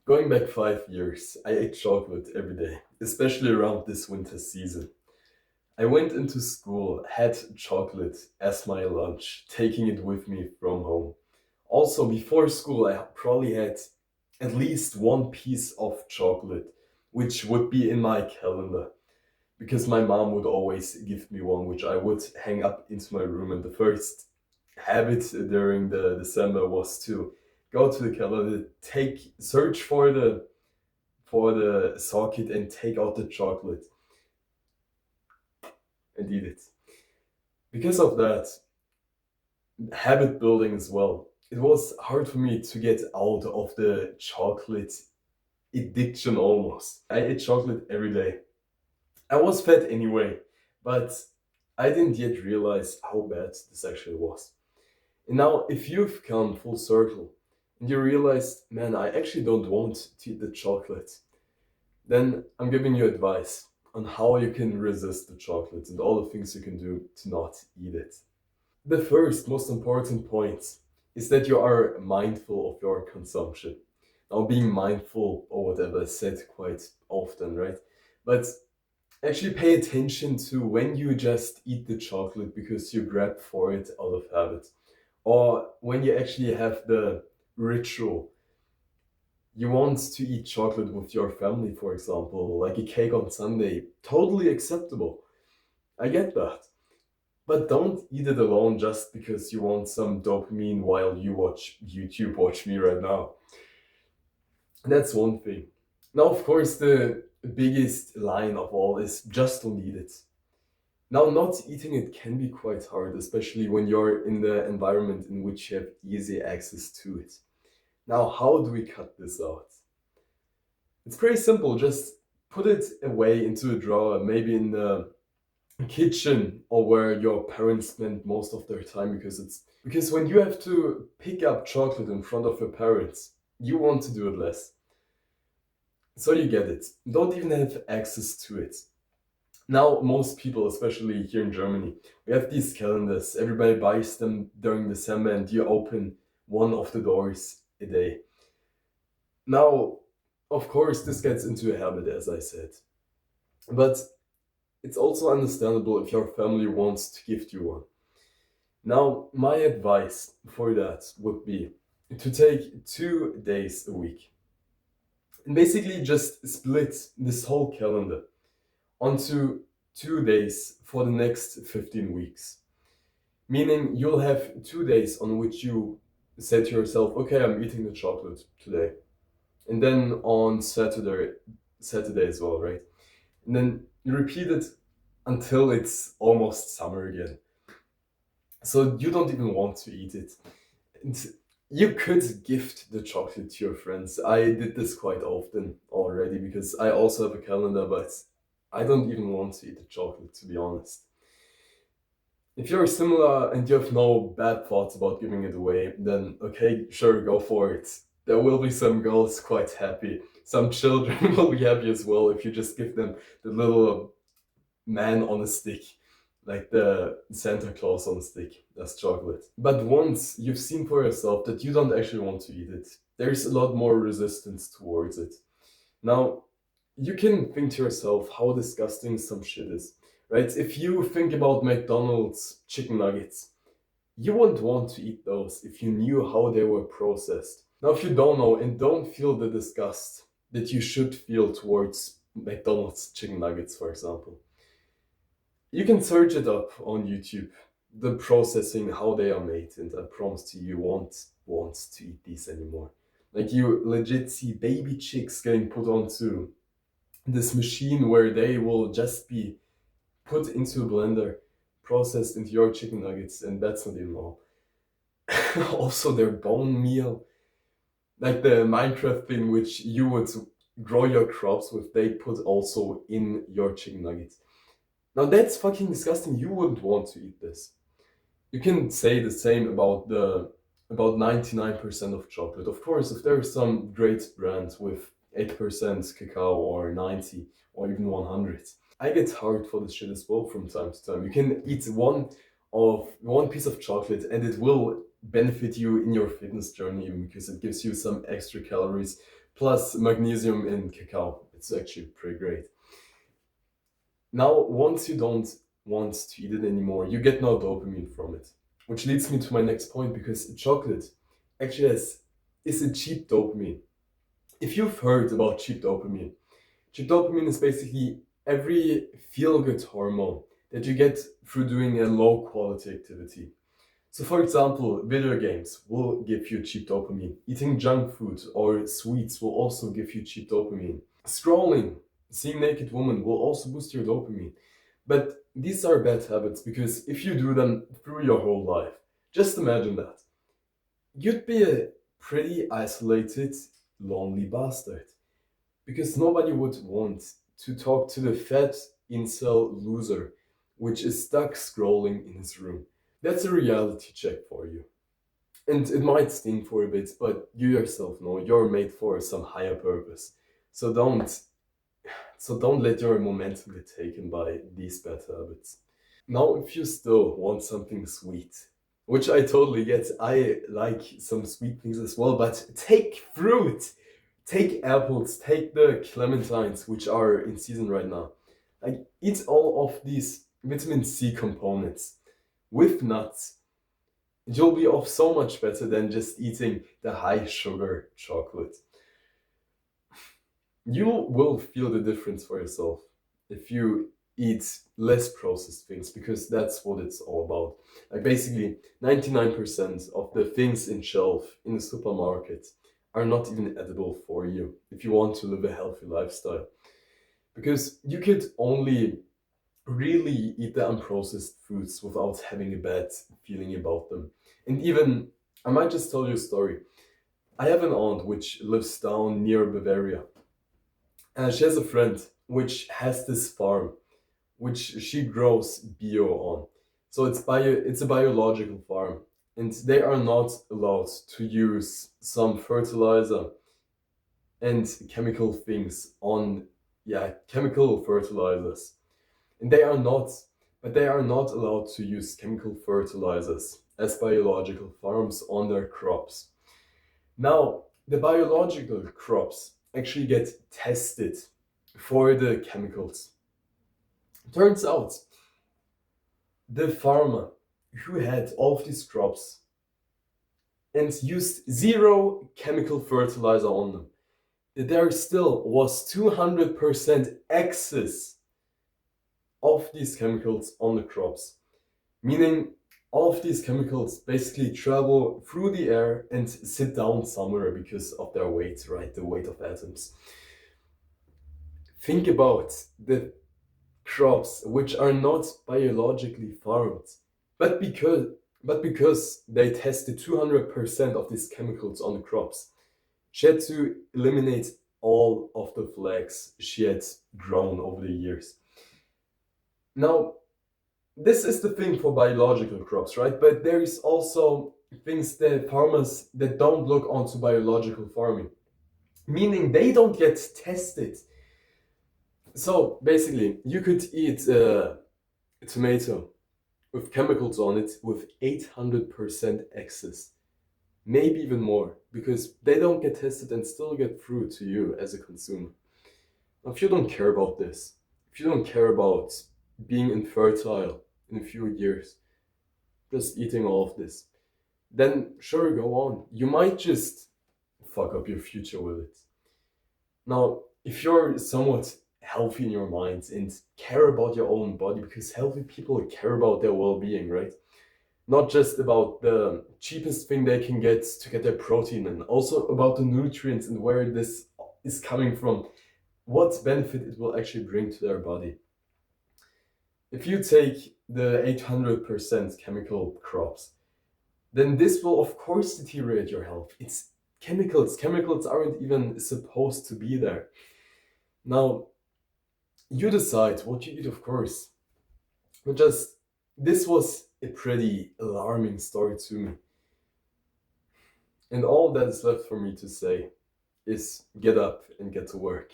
Going back 5 years, I ate chocolate every day, especially around this winter season. I went into school, had chocolate as my lunch, taking it with me from home. Also, before school, I probably had at least one piece of chocolate, which would be in my calendar, because my mom would always give me one, which I would hang up into my room. And the first habit during the December was to go to the calendar, search for the socket and take out the chocolate and eat it. Because of that, habit building as well, it was hard for me to get out of the chocolate addiction almost. I ate chocolate every day. I was fat anyway, but I didn't yet realize how bad this actually was. And now, if you've come full circle and you realize, man, I actually don't want to eat the chocolate, then I'm giving you advice on how you can resist the chocolate and all the things you can do to not eat it. The first most important point is that you are mindful of your consumption. Now, being mindful or whatever is said quite often, right? But actually pay attention to when you just eat the chocolate because you grab for it out of habit, or when you actually have the ritual. You want to eat chocolate with your family, for example, like a cake on Sunday. Totally acceptable. I get that. But don't eat it alone just because you want some dopamine while you watch YouTube, watch me right now. That's one thing. Now, of course, the biggest line of all is just don't eat it. Now, not eating it can be quite hard, especially when you're in the environment in which you have easy access to it. Now, how do we cut this out? It's pretty simple. Just put it away into a drawer, maybe in the kitchen or where your parents spend most of their time, because when you have to pick up chocolate in front of your parents, you want to do it less. So you get it. Don't even have access to it. Now, most people, especially here in Germany, we have these calendars. Everybody buys them during December, and you open one of the doors a day. Now, of course, this gets into a habit, as I said. But it's also understandable if your family wants to gift you one. Now, my advice for that would be to take 2 days a week and basically just split this whole calendar onto 2 days for the next 15 weeks. Meaning you'll have 2 days on which you say to yourself, okay, I'm eating the chocolate today. And then on Saturday as well, right? And then you repeat it until it's almost summer again. So you don't even want to eat it. And you could gift the chocolate to your friends. I did this quite often already because I also have a calendar, but I don't even want to eat the chocolate, to be honest. If you're similar and you have no bad thoughts about giving it away, then okay, sure, go for it. There will be some girls quite happy. Some children will be happy as well if you just give them the little man on a stick, like the Santa Claus on a stick. That's chocolate. But once you've seen for yourself that you don't actually want to eat it, there's a lot more resistance towards it. Now, you can think to yourself how disgusting some shit is, right? If you think about McDonald's chicken nuggets, you wouldn't want to eat those if you knew how they were processed. Now, if you don't know and don't feel the disgust that you should feel towards McDonald's chicken nuggets, for example, you can search it up on YouTube, the processing, how they are made, and I promise to you, you won't want to eat these anymore. Like you legit see baby chicks getting put onto this machine where they will just be put into a blender, processed into your chicken nuggets, and that's not even all. Also, their bone meal, like the Minecraft thing, which you would grow your crops with, they put also in your chicken nuggets. Now that's fucking disgusting. You wouldn't want to eat this. You can say the same about 99% of chocolate. Of course, if there's some great brand with 8% cacao or 90 or even 100, I get hard for this shit as well from time to time. You can eat one piece of chocolate and it will benefit you in your fitness journey even because it gives you some extra calories. plus magnesium in cacao. It's actually pretty great. Now, once you don't want to eat it anymore, you get no dopamine from it. Which leads me to my next point because chocolate actually is a cheap dopamine. If you've heard about cheap dopamine is basically every feel good hormone that you get through doing a low quality activity. So, for example, video games will give you cheap dopamine. Eating junk food or sweets will also give you cheap dopamine. Scrolling, seeing naked women will also boost your dopamine. But these are bad habits because if you do them through your whole life, just imagine that. You'd be a pretty isolated, lonely bastard because nobody would want to talk to the fat incel loser which is stuck scrolling in his room. That's a reality check for you. And it might sting for a bit, but you yourself know you're made for some higher purpose. So don't let your momentum get taken by these bad habits. Now, if you still want something sweet, which I totally get, I like some sweet things as well, but take fruit, take apples, take the clementines, which are in season right now. Like, eat all of these vitamin C components with nuts. You'll be off so much better than just eating the high sugar chocolate. You will feel the difference for yourself if you eat less processed things because that's what it's all about. Like basically 99% of the things in shelf in the supermarket are not even edible for you if you want to live a healthy lifestyle. Because you could only really eat the unprocessed foods without having a bad feeling about them. And even I might just tell you a story. I have an aunt which lives down near Bavaria. She has a friend which has this farm which she grows bio on. So it's a biological farm and they are not allowed to use some fertilizer and chemical things on chemical fertilizers. And they are not allowed to use chemical fertilizers as biological farms on their crops. Now, the biological crops actually get tested for the chemicals. Turns out the farmer who had all of these crops and used zero chemical fertilizer on them, there still was 200% excess of these chemicals on the crops, meaning all of these chemicals basically travel through the air and sit down somewhere because of their weight, right? The weight of atoms. Think about the crops which are not biologically farmed, but because they tested 200% of these chemicals on the crops, she had to eliminate all of the flags she had grown over the years. Now, this is the thing for biological crops, right? But there is also things that farmers that don't look onto biological farming, meaning they don't get tested. So basically, you could eat a tomato with chemicals on it with 800% excess, maybe even more, because they don't get tested and still get through to you as a consumer. Now, if you don't care about this, if you don't care about being infertile in a few years, just eating all of this, then sure, go on. You might just fuck up your future with it. Now, if you're somewhat healthy in your mind and care about your own body, because healthy people care about their well being, right? Not just about the cheapest thing they can get to get their protein, and also about the nutrients and where this is coming from, what benefit it will actually bring to their body. If you take the 800% chemical crops, then this will of course deteriorate your health. It's chemicals. Chemicals aren't even supposed to be there. Now, you decide what you eat, of course. But just, this was a pretty alarming story to me. And all that is left for me to say is get up and get to work.